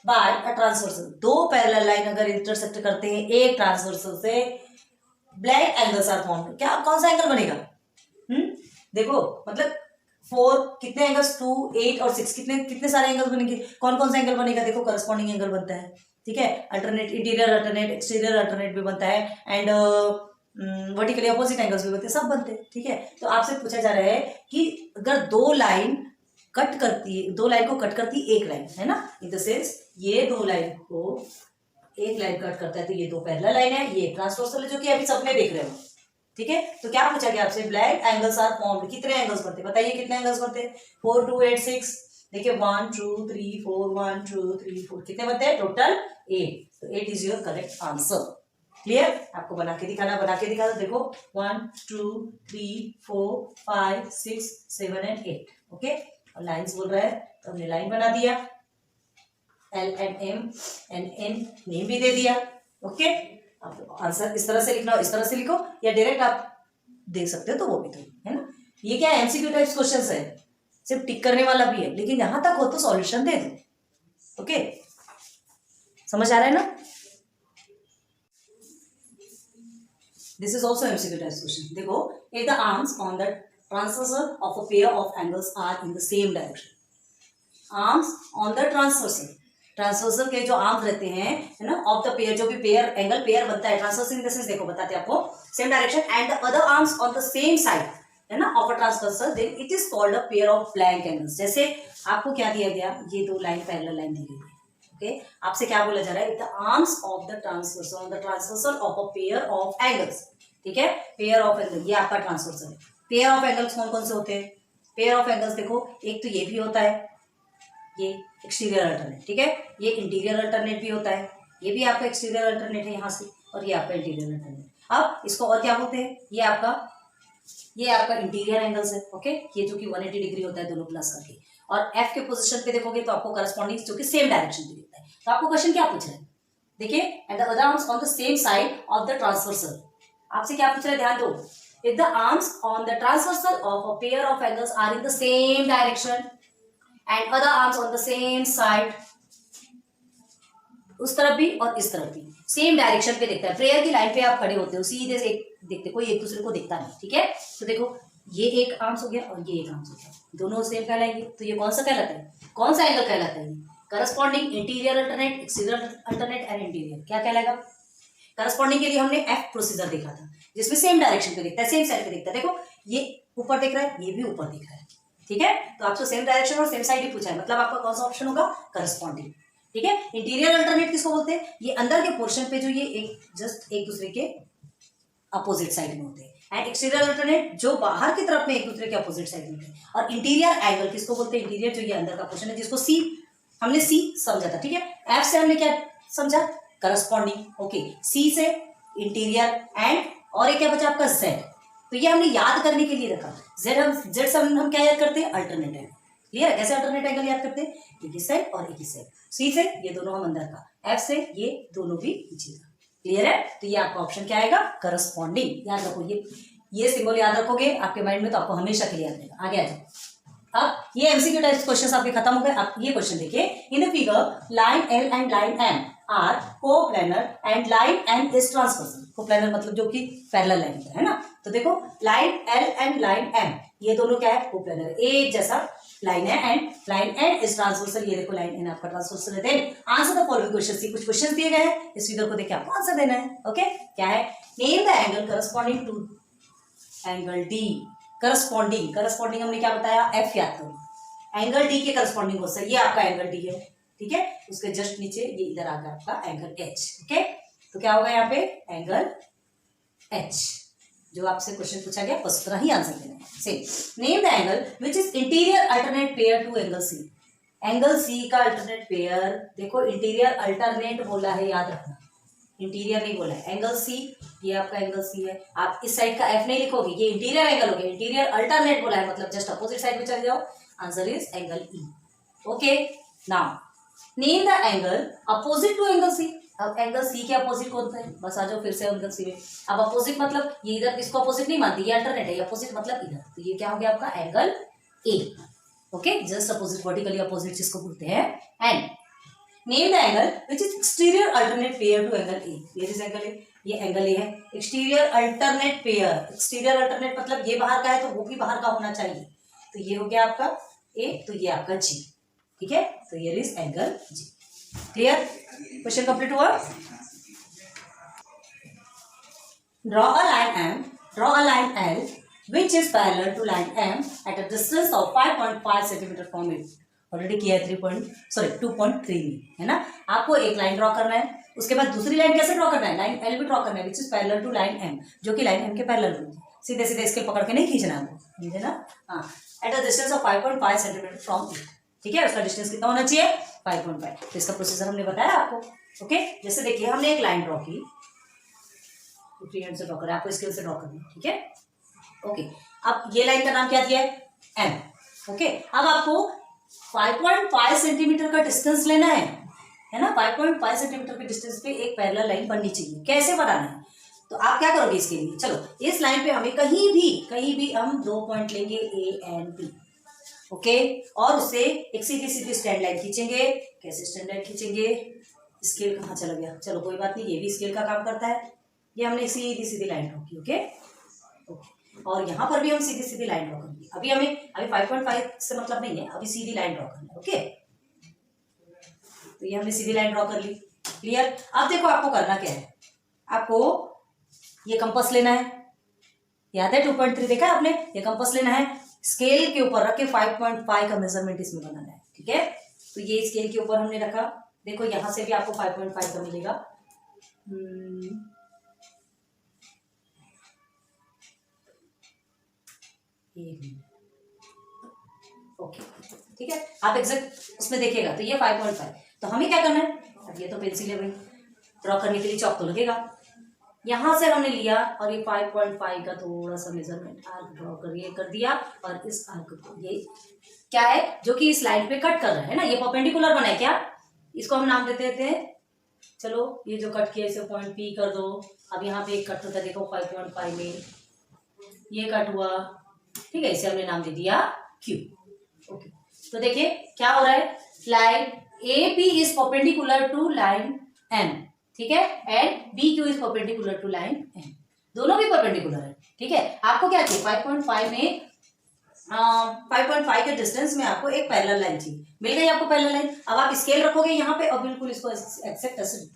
by a transversal, दो पैरेलल लाइन अगर इंटरसेक्ट करते हैं एक ट्रांसवर्सल से, ब्लैक एंगल्स आर फॉर्म्ड, क्या कौन सा एंगल बनेगा, देखो मतलब 4 कितने एंगल्स, 2 8 और 6, कितने सारे एंगल्स बनेंगे, कौन कौन सा एंगल बनेगा, देखो करस्पॉन्डिंग एंगल बनता है, ठीक है। Alternate, interior alternate, exterior alternate भी बनता है, एंड वर्टिकली अपोजिट एंगल्स भी बनते हैं, सब बनते हैं, ठीक है। तो आपसे पूछा जा रहा है कि अगर दो लाइन कट करती है, दो लाइन को कट करती है एक लाइन, है ना, इन द सेंस ये दो लाइन को एक लाइन कट करता है, तो ये दो पैरेलल लाइन है, ये ट्रांसवर्सल है, जो कि अभी सबने देख रहे हो, ठीक है। तो क्या पूछा गया आपसे, ब्लैक एंगल्स आर फॉर्म्ड, कितने एंगल्स बनते हैं, बताइए कितने एंगल्स बनते हैं, 4 2 8 6, देखिए 1 2 3 4 1 2 3 4, कितने बनते हैं टोटल 8, तो 8 is your correct answer. Clear, आपको बना के दिखाना, बना के दिखा दो, देखो 1 2 3 4 5 6 7 एंड 8, ओके। और लाइंस बोल रहा है तो हमने लाइन बना दिया, L and M and N name भी दे दिया, ओके। आप आंसर इस तरह से लिखना हो, इस तरह से लिखो, या डायरेक्ट आप देख सकते हो तो वो भी तो है ना। ये क्या है, एमसीक्यू टाइप्स क्वेश्चंस है, सिर्फ टिक करने वाला भी है, लेकिन यहां तक हो तो सॉल्यूशन दे दो, ओके। समझ आ रहा है ना, this is also MCQ types question. देखो, if the arms on the transversal of a pair of angles are in the same direction, arms on the transversal, transversal के जो आर्म्स रहते हैं, है ना, ऑफ द पेयर, जो भी pair angle pair बनता है, ट्रांसवर्सल इन द सेंस देखो बताते हैं आपको, same direction, and the other arms on the same side, है ना, of a transversal, then it is called a pair of blank angles. जैसे आपको क्या दिया गया, ये दो लाइन पैरेलल लाइन दी गई है, ओके। आपसे क्या बोला जा रहा है, the arms of the transversal on the transversal of a pair of angles, ठीक है, पेयर ऑफ एंगल, ये आपका ट्रांसवर्सल है। पेयर ऑफ एंगल्स कौन कौन से होते हैं, पेयर ऑफ एंगल्स देखो, एक तो ये भी होता है, ये एक्सटीरियर अल्टरनेट, ठीक है, ये इंटीरियर अल्टरनेट भी होता है, ये भी आपका एक्सटीरियर अल्टरनेट है यहाँ से, और ये आपका इंटीरियर अल्टरनेट। अब इसको और क्या बोलते हैं, ये आपका इंटीरियर एंगल्स है, ओके, ये जो कि 180 डिग्री होता है दोनों प्लस करके, और एफ के पोजीशन पे देखोगे तो आपको करस्पॉन्डिंग जो कि सेम डायरेक्शन पे दिखता है। तो आपको क्वेश्चन क्या पूछ रहा है, देखिए, and the other arms on the same side of the transversal, आपसे क्या पूछ रहा है, ध्यान दो, if the arms on the transversal of a pair of angles are in the same direction and other arms on the same side, उस तरफ भी और इस तरफ भी सेम डायरेक्शन पे देखता है, प्रेयर की लाइन पे आप खड़े होते हो, सीधे से देखते, कोई एक दूसरे को देखता नहीं, ठीक है। तो देखो, ये एक आर्म्स हो गया और ये एक आर्म्स हो गया, दोनों सेम कहलाएंगे, तो ये कौन सा कहलाता है, कौन सा एंगल कहलाता है, corresponding interior alternate, exterior alternate and interior, क्या कहलाएगा। करस्पॉन्डिंग के लिए हमने एफ प्रोसीजर देखा था, जिसमें सेम डायरेक्शन पे दिखता है, सेम साइड पे दिखता है, देखो ये ऊपर दिख रहा है, ये भी ऊपर दिख रहा है, ठीक है। तो आपसे सेम डायरेक्शन और सेम साइड ही पूछा है, मतलब आपका कौन सा ऑप्शन होगा, करस्पॉन्डिंग। ठीक है। इंटीरियर अल्टरनेट किसको बोलते हैं, ये अंदर के पोर्शन पे जो ये एक दूसरे के अपोजिट साइड में होते हैं। एंड एक्सटीरियर अल्टरनेट जो बाहर की तरफ में एक दूसरे के अपोजिट साइड में होते हैं। और इंटीरियर एंगल किसको बोलते हैं, इंटीरियर जो ये अंदर का पोर्शन है जिसको सी, हमने सी समझा था, ठीक है। एफ से हमने क्या समझा, करस्पॉन्डिंग, ओके। सी से इंटीरियर एंड और एक क्या बचा आपका जेड, तो ये हमने याद करने के लिए रखा। जेड से हम क्या याद करते हैं, अल्टरनेट एंगल। क्लियर है, कैसे अल्टरनेट एंगल याद करते हैं, एक ही साइड और एक ही साइड। सी से ये दोनों हम अंदर का, एफ से ये दोनों भी नीचे का। क्लियर है, तो ये आपका ऑप्शन क्या आएगा, करस्पॉन्डिंग। याद रखो, ये सिंबल याद रखोगे आपके माइंड में तो आपको हमेशा के लिए याद रहेगा। आगे आ जाओ। अब ये एमसीक्यू टाइप क्वेश्चन आपके खत्म हो गए। अब ये क्वेश्चन देखिए, in the figure line L and line M are coplanar and line M is transversal. Coplanar मतलब जो कि पैरेलल लाइन है ना। तो देखो line L and line M ये दोनों क्या है, कोप्लेनर, एक जैसा लाइन है। And line N is transversal, ये देखो लाइन एन आपका ट्रांसवर्सल है। Then answer the following question. See कुछ क्वेश्चन दिए गए हैं, इस फिगर को देखिए आपको आंसर देना है। ओके, क्या है, name the angle corresponding to angle D. Corresponding हमने क्या बताया, एफ याद करो, एंगल डी के करस्पॉन्डिंग हो सकता है। ये आपका एंगल डी है, ठीक है। उसके जस्ट नीचे ये इधर आ गया आपका एंगल एच। ओके, तो क्या होगा यहाँ पे, एंगल एच। जो आपसे क्वेश्चन पूछा गया उस तरह ही आंसर देना है। Same, name the angle which is interior alternate pair to angle C. Angle C का अल्टरनेट पेयर, देखो इंटीरियर अल्टरनेट बोला है, याद रखना, इंटीरियर नहीं बोला है। एंगल सी, ये आपका एंगल सी है। आप इस साइड का एफ नहीं लिखोगे, ये इंटीरियर एंगल हो गया। इंटीरियर अल्टरनेट बोला है मतलब जस्ट अपोजिट साइड में चले जाओ। Answer is angle E. Okay, now name the angle opposite to angle C. अब एंगल सी के अपोजिट कौन है, बस आ जाओ फिर से एंगल सी में। अब अपोजिट मतलब ये इधर इसको अपोजिट नहीं मानती, ये अल्टरनेट है, ये अपोजिट मतलब इधर, तो ये क्या हो गया आपका angle A. Okay, just opposite, vertically opposite जिसको बोलते हैं। And name the angle which is exterior alternate pair to angle A. ये इज एंगल ए, ये एंगल ए है। Exterior alternate pair, exterior alternate मतलब ये बाहर का है तो वो भी बाहर का होना चाहिए, तो ये हो गया आपका ए, तो ये आपका जी, ठीक है। तो ये is angle G. Clear, question complete हुआ। Draw a line M, draw a line L which is parallel to line M at a distance of 5.5 cm from it. Already किया है 2.3 में, है ना। आपको एक लाइन ड्रॉ करना है, उसके बाद दूसरी लाइन कैसे ड्रॉ करना है, लाइन एल भी ड्रॉ करना है, which is parallel to line M, जो कि लाइन एम के पैरेलल होगी। सीधे सीधे इसके पकड़ के नहीं खींचना है, समझे ना। हाँ, eight a distance of 5.5 centimetre from it, ठीक है। उसका डिस्टेंस कितना होना चाहिए, 5.5। तो इसका प्रोसीजर हमने बताया आपको। ओके, जैसे देखिए हमने एक लाइन ड्रॉ की, फ्री हैंड से ड्रॉ करें, आपको स्केल से ड्रॉ करनी है, ठीक है। ओके, अब ये लाइन का नाम क्या दिया है, एम। ओके, अब आपको 5.5 सेंटीमीटर का डिस्टेंस लेना है ना। 5.5 सेंटीमीटर के डिस्टेंस पे एक पैरेलल लाइन बननी चाहिए। कैसे बनाना है, तो आप क्या करोगे इसके लिए, चलो इस लाइन पे हमें कहीं भी हम 2 पॉइंट लेंगे, ए एंड बी। ओके, और उससे एक सीधी सीधी स्टैंड लाइन खींचेंगे। कैसे स्टैंड लाइन खींचेंगे, स्केल कहाँ चला गया, चलो कोई बात नहीं, ये भी स्केल का काम करता है। ये हमने सीधी सीधी लाइन ड्रॉ की। ओके, और यहाँ पर भी हम सीधी सीधी लाइन ड्रॉ करेंगे। अभी 5.5 से मतलब नहीं है, अभी सीधी लाइन ड्रॉ करना है। ओके, तो ये हमने सीधी लाइन ड्रॉ कर ली। क्लियर, अब देखो आपको करना क्या है, आपको ये कंपास लेना है, याद है 2.3 देखा है आपने, ये कंपास लेना है, स्केल के ऊपर रख के 5.5 का मेजरमेंट इसमें बनाना है, ठीक है। तो ये स्केल के ऊपर हमने रखा, देखो यहां से भी आपको 5.5 का मिलेगा। ओके, ठीक है, आप एग्जैक्ट उसमें देखिएगा तो ये 5.5। तो हमें क्या करना है, अब ये तो पेंसिल है भाई, ड्रॉ करने के लिए चौक तो लगेगा। यहां से हमने लिया और ये 5.5 का थोड़ा सा मेजरमेंट आर्क ड्रॉ कर दिया, और इस आर्क को ये क्या है जो कि इस लाइन पे कट कर रहा है ना, ये परपेंडिकुलर बना है क्या, इसको हम नाम देते थे, चलो ये जो कट किया इसे पॉइंट पी कर दो। अब यहाँ पे एक कट होता है, देखो 5.5 में ये कट हुआ, ठीक है, इसे हमने नाम दे दिया क्यू। ओके, तो देखिए क्या हो रहा है, line A P is perpendicular to line M, ठीक है, and B Q is perpendicular to line M, दोनों भी परपेंडिकुलर है, ठीक है। आपको क्या चाहिए, 5.5 में 5.5 के डिस्टेंस में आपको एक पैरेलल लाइन चाहिए, मिल गई आपको पैरेलल लाइन। अब आप स्केल रखोगे यहाँ पे और बिल्कुल इसको एक्सेक्ट ऐसे,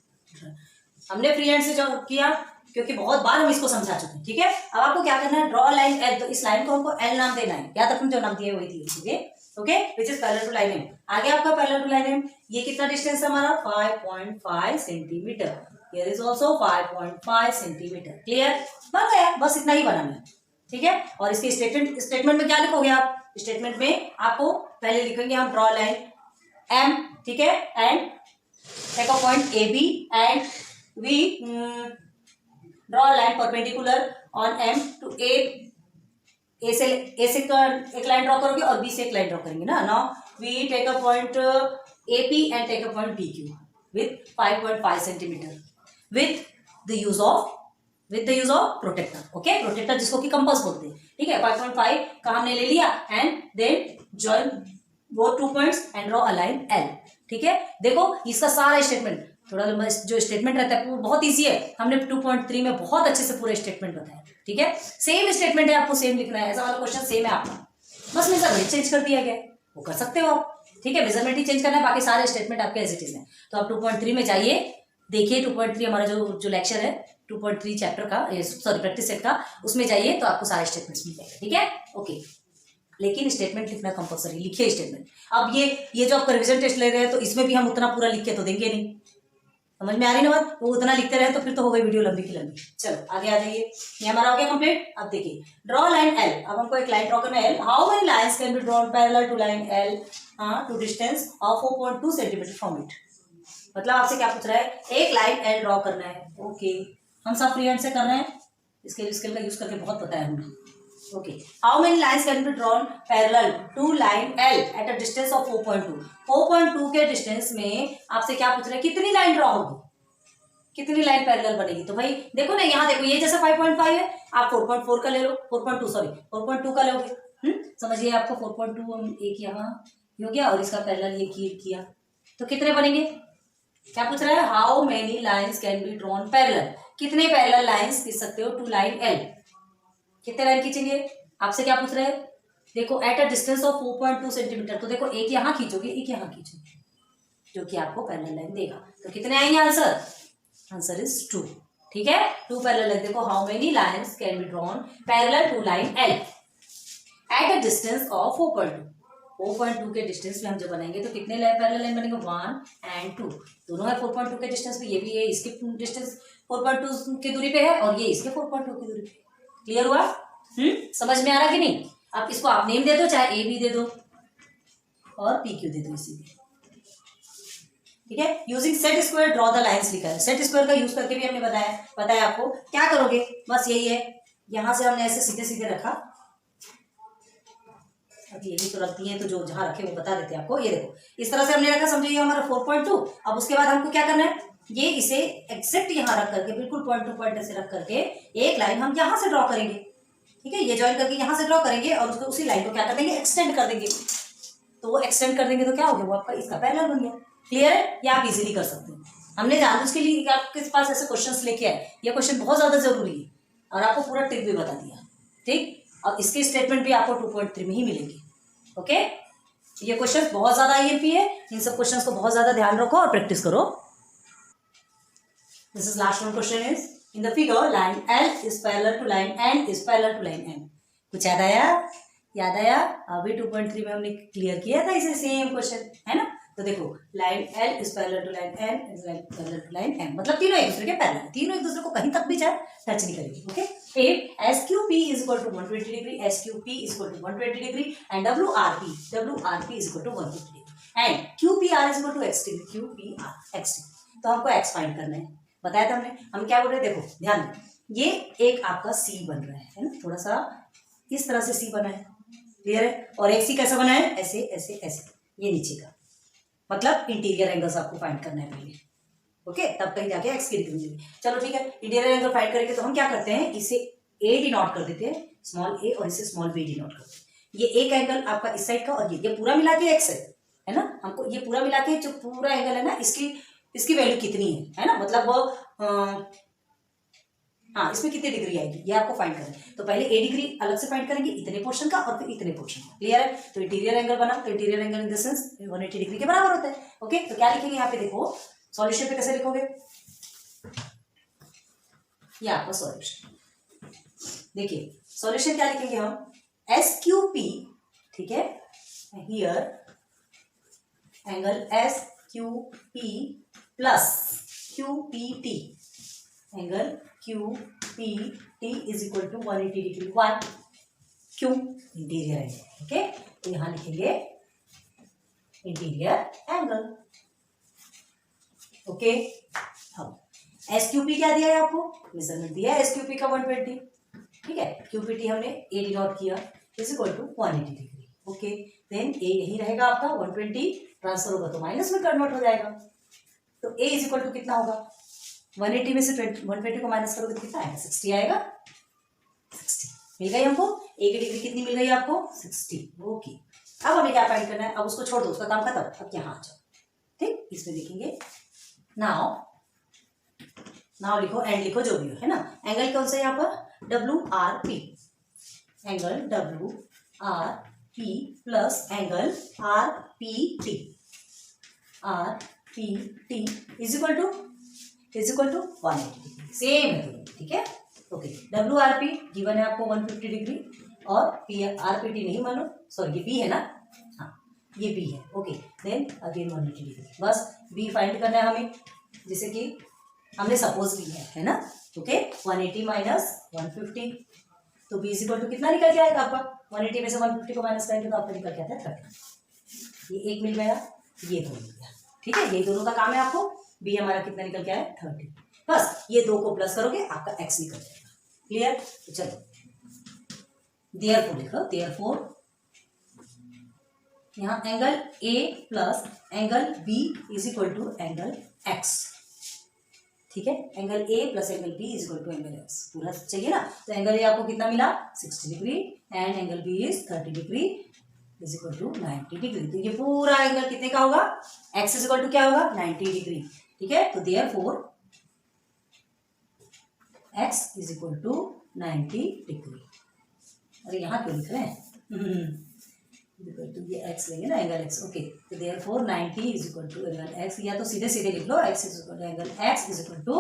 हमने फ्री हैंड से जो किया क्योंकि बहुत बार हम इसको समझा चुके हैं, ठीक है। अब आपको क्या करना है, ड्रॉ लाइन एल, तो इस लाइन को हमको एल नाम देना है, याद रखना जो नाम दिए वही दिए, okay, which is parallel to line M. आगे आपका पैरेलल टू लाइन एम, ये कितना डिस्टेंस है हमारा 5.5 centimetre, here is also 5.5 centimetre. Clear, बन गया, बस इतना ही बनाना है, ठीक है। और इसके स्टेटमेंट में क्या लिखोगे आप, स्टेटमेंट में आपको पहले लिखेंगे हम ड्रॉ लाइन एम, ठीक है, and take a point A B and we draw line perpendicular on M to A से एक लाइन ड्रॉ करोगे और बी से एक लाइन ड्रॉ करेंगे ना। Now we take a point A P and take a point B Q with 5.5 centimetre with the use of protector. Okay, protector जिसको कि कंपास बोलते हैं, ठीक है। 5.5 का हमने ले लिया एंड देन जॉइन वो 2 points and draw a line L, ठीक है। देखो इसका सारा स्टेटमेंट, थोड़ा लंबा जो स्टेटमेंट रहता है वो बहुत इजी है, हमने 2.3 में बहुत अच्छे से पूरा स्टेटमेंट बताया, ठीक है। सेम स्टेटमेंट है, आपको सेम लिखना है, ऐसा वाला क्वेश्चन सेम है आपका, बस मेजरमेंट चेंज कर दिया गया, वो कर सकते हो आप, ठीक है। मेजरमेंट ही चेंज करना है, बाकी सारे स्टेटमेंट आपके एज इट इज है। तो आप 2.3 में जाइए, देखिए 2.3 हमारा जो लेक्चर है 2.3 चैप्टर का, सॉरी प्रैक्टिस सेट का, उसमें जाइए तो आपको सारे स्टेटमेंट्स मिल जाएगा, ठीक है। ओके, लेकिन स्टेटमेंट लिखना कंपलसरी, लिखिए स्टेटमेंट। अब ये जो आप रिवीजन टेस्ट ले रहे हैं तो इसमें भी हम उतना पूरा लिख के तो देंगे नहीं, समझ में आ रही ना बात, वो उतना लिखते रहे तो फिर तो हो गई वीडियो लंबी की लंबी। चलो आगे आ जाइए, ये हमारा हो गया कंप्लीट। अब देखिए ड्रॉ लाइन एल, अब हमको एक लाइन ड्रॉ करना है L. How many lines can be drawn parallel to line L to distance of 4.2 centimetre from it. मतलब आपसे क्या पूछ रहा है, एक लाइन एल ड्रॉ करना है, ओके, हम सब फ्री हैंड से कर रहे हैं, इसके स्केल का यूज करके बहुत पता है हमें। Okay, how many lines can be drawn parallel to line L at a distance of 4.2। 4.2 के डिस्टेंस में आपसे क्या पूछ रहा है, कितनी लाइन ड्रॉ होगी, कितनी लाइन पैरेलल बनेगी। तो भाई देखो ना, यहाँ देखो ये जैसे 5.5 है, आप 4.4 का ले लो, 4.2 का लोगे, समझिए आपको 4.2 हम एक यहाँ हो गया और इसका पैरेलल ये किया, तो कितने बनेंगे, क्या पूछ रहा है, how many lines can be drawn parallel, कितने पैरेलल लाइंस खींच सकते हो टू लाइन एल, कितने लाइन खींचेंगे, आपसे क्या पूछ रहे हैं, देखो eight a distance of 4.2 centimetre, तो देखो एक यहाँ खींचोगे एक यहाँ खींचोगे, जो कि आपको पैरेलल लाइन देगा। तो कितने आएंगे आंसर, आंसर इज 2, ठीक है, 2 पैरेलल लाइन। देखो how many lines can be drawn parallel to line L at a distance of 4.2 के डिस्टेंस में हम जब बनाएंगे तो कितने पैरेलल लाइन बनेंगे, 1 and 2, दोनों है 4.2 के डिस्टेंस पे, ये भी है इसके डिस्टेंस 4.2 की दूरी पे है और ये इसके 4.2 की दूरी पे। क्लियर हुआ, समझ में आ रहा कि नहीं। आप इसको आप नेम दे दो, चाहे ए बी दे दो और पी क्यू दे दो इसी में, ठीक है। Using set square draw the lines लिखा है, सेट स्क्वायर का यूज करके भी हमने बताया आपको क्या करोगे, बस यही है, यहां से हमने ऐसे सीधे सीधे रखा, अभी यही तो रखती है तो जो जहां रखे वो बता देते हैं आपको। ये देखो इस तरह से हमने रखा, समझो ये हमारा 4.2। अब उसके बाद हमको क्या करना है, ये इसे एग्जैक्ट यहाँ रख करके बिल्कुल पॉइंट टू पॉइंट ऐसे रख करके एक लाइन हम यहाँ से ड्रॉ करेंगे, ठीक है, ये ज्वाइन करके यहाँ से ड्रॉ करेंगे और उसको उसी लाइन को क्या कर देंगे, एक्सटेंड कर देंगे। तो वो एक्सटेंड कर देंगे तो क्या हो गया, वो आपका इसका पैरेलल बन गया। क्लियर है, ये आप इजीली कर सकते हैं। हमने जानबूझ के लिए आपके पास ऐसे क्वेश्चंस लेके आए, ये क्वेश्चन बहुत ज्यादा जरूरी है और आपको पूरा ट्रिक भी बता दिया, ठीक। और इसके स्टेटमेंट भी आपको 2.3 में ही मिलेंगे, ओके। ये क्वेश्चन बहुत ज्यादा आईएमपी है, इन सब क्वेश्चंस को बहुत ज्यादा ध्यान रखो और प्रैक्टिस करो। This is last one question is in the figure line L is parallel to line N is parallel to line M. कुछ याद आया, अभी 2.3 में हमने क्लियर किया था इसे, सेम क्वेश्चन है ना। तो देखो line L is parallel to line N is parallel to line M, मतलब तीनों एक दूसरे के पैरेलल, तीनों एक दूसरे को कहीं तक भी चाहे टच नहीं करेंगे, okay. If SQP is equal to 120 degree, SQP is equal to 120 degree, and WRP is equal to 150 degree, and QPR is equal to X degree, QPR X degree। तो हमको X फाइंड करना है, बताया था हमने। हम क्या बोल रहे हैं, देखो ध्यान दें, ये एक आपका C बन रहा है ना, थोड़ा सा इस तरह से C बना है, क्लियर है। और एक C कैसा बना है, ऐसे ऐसे ऐसे, ये नीचे का, मतलब इंटीरियर एंगल्स आपको फाइंड करना है पहले, ओके, तब कहीं जाके एक्स की डिग्री मिलेगी। चलो ठीक है, इंटीरियर एंगल फाइंड करेंगे तो हम क्या करते हैं, इसे ए डिनोट कर देते हैं, स्मॉल ए, और इसे स्मॉल बी डिनोट करते हैं। ये एक एंगल आपका इस साइड का और ये पूरा मिला के एक्स है ना, हमको ये पूरा मिला के जो पूरा एंगल है ना, इसकी वैल्यू कितनी है ना, मतलब हाँ इसमें कितनी डिग्री आएगी ये आपको फाइंड करना है। तो पहले ए डिग्री अलग से फाइंड करेंगे इतने पोर्शन का और फिर इतने पोर्शन का, क्लियर है। तो इंटीरियर एंगल बना, तो interior angle in the sense 180 degree के बराबर होता है, ओके। तो क्या लिखेंगे यहाँ पे, देखो सॉल्यूशन पे कैसे लिखोगे, ये आपका सॉल्यूशन, देखिए सॉल्यूशन क्या लिखेंगे हम, SQP, ठीक है, here angle SQP plus QPT, angle QPT is equal to 180 degree. One क्यों? Interior angle. ओके, तो यहां लिखेंगे इंटीरियर एंगल। ओके, अब SQP क्या दिया है आपको? मेजरमेंट दिया है SQP का 120। ठीक है, QPT हमने A डिनोट किया is equal to 180 degree. Okay, then A यही रहेगा आपका 120, ट्रांसफर होगा तो माइनस में कन्वर्ट हो जाएगा। तो A इज इक्वल टू कितना होगा? 180 में से 120 को माइनस करोगे तो कितना आएगा? 60 आएगा। 60 मिल गई हमको। A की डिग्री कितनी मिल गई आपको? 60। ओके, अब हमें क्या फाइंड करना है? अब उसको छोड़ दो, उसका काम खत्म। अब यहाँ आ जाओ। ठीक, इसमें देखेंगे नाउ लिखो, एंड लिखो, जो भी हो, है ना। एंगल कौन सा है यहाँ पर? WRP, angle WRP plus angle RPT, RPT is equal to 180 degree. Same है दोनों, ठीक है। ओके, WRP गिवन है आपको 150 डिग्री और RPT नहीं मानो, सॉरी ये B है ना, हाँ ये B है। Okay, then again 180 degree. बस B फाइंड करना है हमें, जैसे कि हमने सपोज लिया है ना। ओके, 180 माइनस 150, तो B इज इक्वल टू कितना निकल के आएगा आपका? 180 में से 150 को माइनस करेंगे तो आपका निकल के आता है 30। ये एक मिल गया, ये दो मिल गया। ठीक है, ये दोनों का काम है आपको। B हमारा कितना निकल के आया? 30। बस ये दो को प्लस करोगे आपका x निकल जाएगा। क्लियर? तो चलो देयरफॉर लिखो, देयरफॉर यहाँ angle A plus angle B is equal to angle x। ठीक है, angle A plus angle B is equal to angle x। पूरा चाहिए ना, तो एंगल A आपको कितना मिला? 60 degree and angle B is 30 degree is equal to 90 degree. तो ये पूरा एंगल कितने का होगा? x इज इक्वल टू क्या होगा? 90 डिग्री। ठीक है, तो therefore x is equal to 90 degree. अरे यहाँ क्यों लिख रहे हैं? तो ये x लेंगे ना, एंगल x। ओके, तो therefore 90 is equal to angle x, या तो सीधे सीधे लिख लो, x is equal to angle x is equal to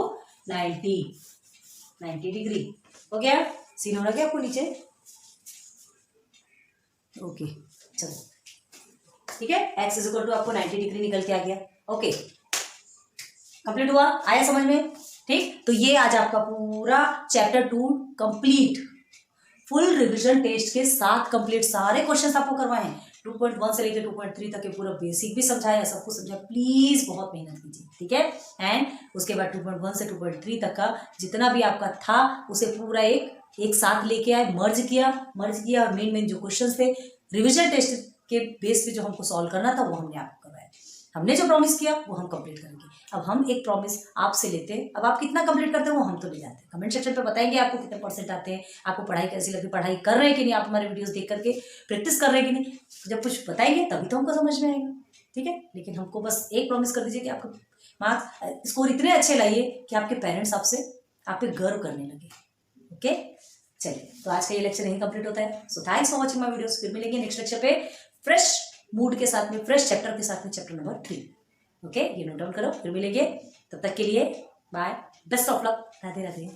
90 degree. हो गया? सीन हो रहा क्या आपको नीचे? ओके, चलो ठीक है, x इज इक्वल टू आपको 90 डिग्री निकल के आ गया। ओके, कंप्लीट हुआ? आया समझ में? ठीक, तो ये आज आपका पूरा chapter 2 complete, full revision test के साथ कंप्लीट सारे क्वेश्चंस आपको करवाए हैं। 2.1 से लेकर 2.3 तक के पूरा बेसिक भी समझाया, सब कुछ समझाया। प्लीज बहुत मेहनत कीजिए, ठीक है। एंड उसके बाद 2.1 से 2.3 तक का जितना भी आपका था उसे पूरा एक साथ लेके आए, मर्ज किया और मेन जो क्वेश्चंस थे रिवीजन टेस्ट के बेस पे जो हमको सॉल्व करना था वो हमने आपको करवाया। हमने जो प्रॉमिस किया वो हम कंप्लीट करेंगे। अब हम एक प्रॉमिस आपसे लेते हैं, अब आप कितना कंप्लीट करते हैं वो हम तो ले जाते हैं। कमेंट सेक्शन पे बताएंगे आपको कितने परसेंट आते हैं, आपको पढ़ाई कैसी लगी, पढ़ाई कर रहे हैं कि नहीं, आप हमारे वीडियोस देख करके प्रैक्टिस कर रहे हैं कि नहीं। जब कुछ बताएंगे तभी तो हमको समझ में आएगा, ठीक है। लेकिन हमको बस एक प्रॉमिस कर दीजिए कि आपको मार्क्स स्कोर इतने अच्छे लाइए कि आपके पेरेंट्स आपसे आप पे गर्व करने लगे। ओके, चलिए, तो आज का ये लेक्चर यहीं कंप्लीट होता है। So thanks for watching my videos. फिर मिलेंगे नेक्स्ट लेक्चर पे फ्रेश मूड के साथ में, फ्रेश चैप्टर के साथ में, चैप्टर नंबर 3। ओके, ये नोट डाउन करो। फिर मिलेंगे, तब तक के लिए bye, best of luck, Radhe Radhe.